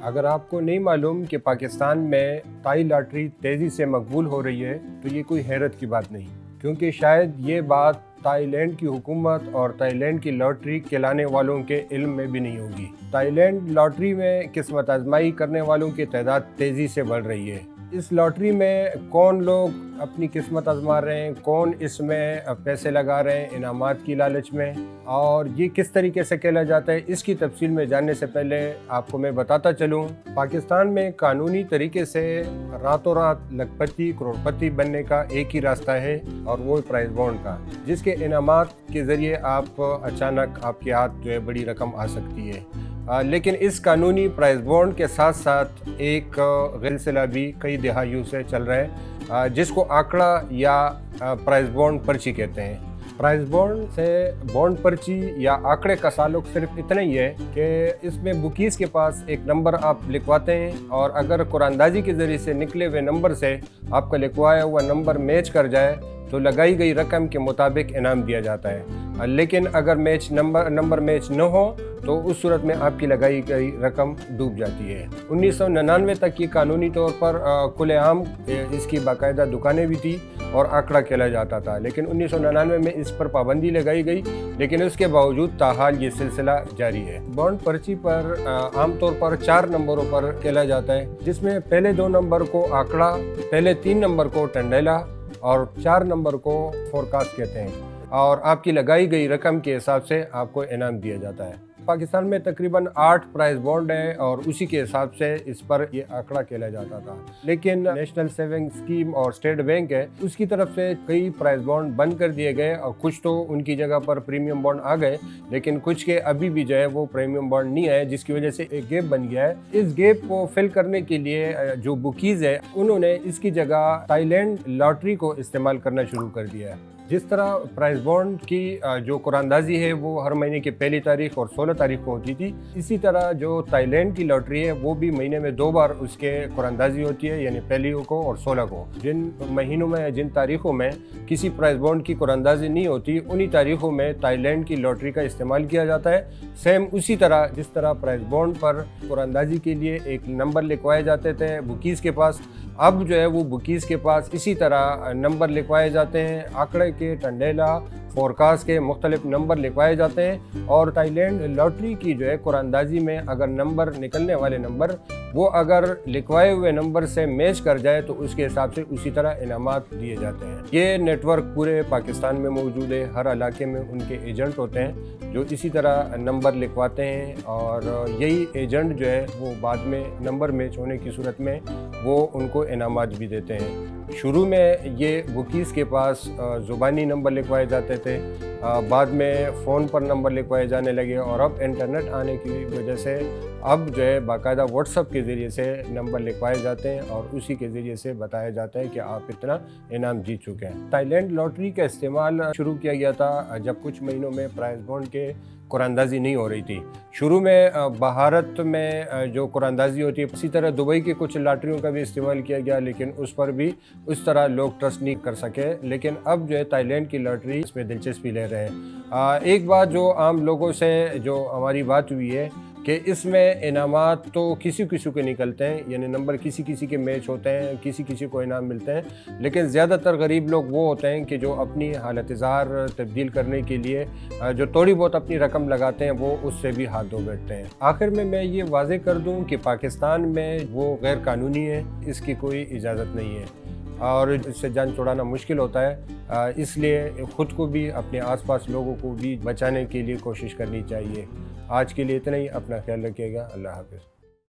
अगर आपको नहीं मालूम कि पाकिस्तान में ताई लॉटरी तेज़ी से मकबूल हो रही है तो ये कोई हैरत की बात नहीं, क्योंकि शायद ये बात थाईलैंड की हुकूमत और थाईलैंड की लॉटरी खिलाने वालों के इल्म में भी नहीं होगी। थाईलैंड लॉटरी में किस्मत आजमाई करने वालों की तादाद तेज़ी से बढ़ रही है। इस लॉटरी में कौन लोग अपनी किस्मत आजमा रहे हैं, कौन इसमें पैसे लगा रहे हैं इनामात की लालच में, और ये किस तरीके से खेला जाता है, इसकी तफसील में जानने से पहले आपको मैं बताता चलूँ। पाकिस्तान में कानूनी तरीके से रातों रात लखपति करोड़पति बनने का एक ही रास्ता है और वो प्राइज बॉन्ड का, जिसके इनामात के ज़रिए आप अचानक आपके हाथ जो है बड़ी रकम आ सकती है। लेकिन इस कानूनी प्राइज बॉन्ड के साथ साथ एक सिलसिला भी कई दहाइयों से चल रहा है, जिसको आंकड़ा या प्राइज बॉन्ड पर्ची कहते हैं। प्राइज बॉन्ड से बॉन्ड पर्ची या आंकड़े का ताल्लुक सिर्फ इतना ही है कि इसमें बुकीज़ के पास एक नंबर आप लिखवाते हैं और अगर कुरानदाजी के ज़रिए से निकले हुए नंबर से आपका लिखवाया हुआ नंबर मैच कर जाए तो लगाई गई रकम के मुताबिक इनाम दिया जाता है। लेकिन अगर नंबर मैच न हो तो उस सूरत में आपकी लगाई गई रकम डूब जाती है। 1999 तक ये कानूनी तौर पर खुलेआम इसकी बाकायदा दुकानें भी थी और आंकड़ा खेला जाता था, लेकिन 1999 में इस पर पाबंदी लगाई गई, लेकिन उसके बावजूद ताहाल ये सिलसिला जारी है। बॉन्ड पर्ची पर आमतौर पर 4 नंबरों पर खेला जाता है, जिसमें पहले 2 नंबर को आंकड़ा, पहले 3 नंबर को टंडेला और 4 नंबर को फोरकास्ट कहते हैं, और आपकी लगाई गई रकम के हिसाब से आपको इनाम दिया जाता है। पाकिस्तान में तकरीबन 8 प्राइज बॉन्ड हैं और उसी के हिसाब से इस पर ये आंकड़ा खेला जाता था। लेकिन नेशनल सेविंग स्कीम और स्टेट बैंक है, उसकी तरफ से कई प्राइज बॉन्ड बंद कर दिए गए और कुछ तो उनकी जगह पर प्रीमियम बॉन्ड आ गए, लेकिन कुछ के अभी भी जो है वो प्रीमियम बॉन्ड नहीं आए, जिसकी वजह से एक गैप बन गया है। इस गैप को फिल करने के लिए जो बुकीज़ है उन्होंने इसकी जगह थाईलैंड लॉटरी को इस्तेमाल करना शुरू कर दिया है। जिस तरह प्राइज बॉन्ड की जो कुरानदाजी है वो हर महीने की पहली तारीख और 16 तारीख को होती थी, इसी तरह जो थाईलैंड की लॉटरी है वो भी महीने में 2 बार उसके कुरानदाजी होती है, यानी पहली को और 16 को। जिन महीनों में जिन तारीखों में किसी प्राइज बॉन्ड की कुरानदाजी नहीं होती, उन्हीं तारीखों में थाईलैंड की लॉटरी का इस्तेमाल किया जाता है। सेम उसी तरह जिस तरह प्राइज बॉन्ड पर कुरानदाजी के लिए एक नंबर लिखवाए जाते थे बुकीज़ के पास, अब जो है वो बुकीज़ के पास इसी तरह नंबर लिखवाए जाते हैं, आंकड़े के, टंडेला, फोरकास्ट के मुख्तलिफ नंबर लिखवाए जाते हैं। और थाईलैंड लॉटरी की जो है कुरानदाजी में अगर नंबर निकलने वाले नंबर वो अगर लिखवाए हुए नंबर से मैच कर जाए तो उसके हिसाब से उसी तरह इनामात दिए जाते हैं। ये नेटवर्क पूरे पाकिस्तान में मौजूद है, हर इलाके में उनके एजेंट होते हैं जो इसी तरह नंबर लिखवाते हैं, और यही एजेंट जो है वो बाद में नंबर मैच होने की सूरत में वो उनको इनामात भी देते हैं। शुरू में ये बुकीज़ के पास ज़ुबानी नंबर लिखवाए जाते थे, बाद में फ़ोन पर नंबर लिखवाए जाने लगे, और अब इंटरनेट आने की वजह से अब जो है बाकायदा व्हाट्सएप के ज़रिए से नंबर लिखवाए जाते हैं और उसी के ज़रिए से बताया जाता है कि आप इतना इनाम जीत चुके हैं। थाईलैंड लॉटरी का इस्तेमाल शुरू किया गया था जब कुछ महीनों में प्राइज बॉन्ड के कुरानदाजी नहीं हो रही थी। शुरू में भारत में जो कुरानदाजी होती है, इसी तरह दुबई की कुछ लॉटरियों का भी इस्तेमाल किया गया, लेकिन उस पर भी उस तरह लोग ट्रस्ट नहीं कर सके। लेकिन अब जो है थाईलैंड की लॉटरी इसमें दिलचस्पी ले रहे हैं। एक बात जो आम लोगों से जो हमारी बात हुई है कि इसमें इनामात तो किसी किसी के निकलते हैं, यानी नंबर किसी किसी के मैच होते हैं, किसी किसी को इनाम मिलते हैं, लेकिन ज़्यादातर गरीब लोग वो होते हैं कि जो अपनी हालत ज़ार तब्दील करने के लिए जो थोड़ी बहुत अपनी रकम लगाते हैं वो उससे भी हाथ धो बैठते हैं। आखिर में मैं ये वाज़े कर दूं कि पाकिस्तान में वो गैर कानूनी है, इसकी कोई इजाज़त नहीं है और इससे जान छुड़ाना मुश्किल होता है, इसलिए ख़ुद को भी अपने आसपास लोगों को भी बचाने के लिए कोशिश करनी चाहिए। आज के लिए इतना ही, अपना ख्याल रखिएगा। अल्लाह हाफ़िज़।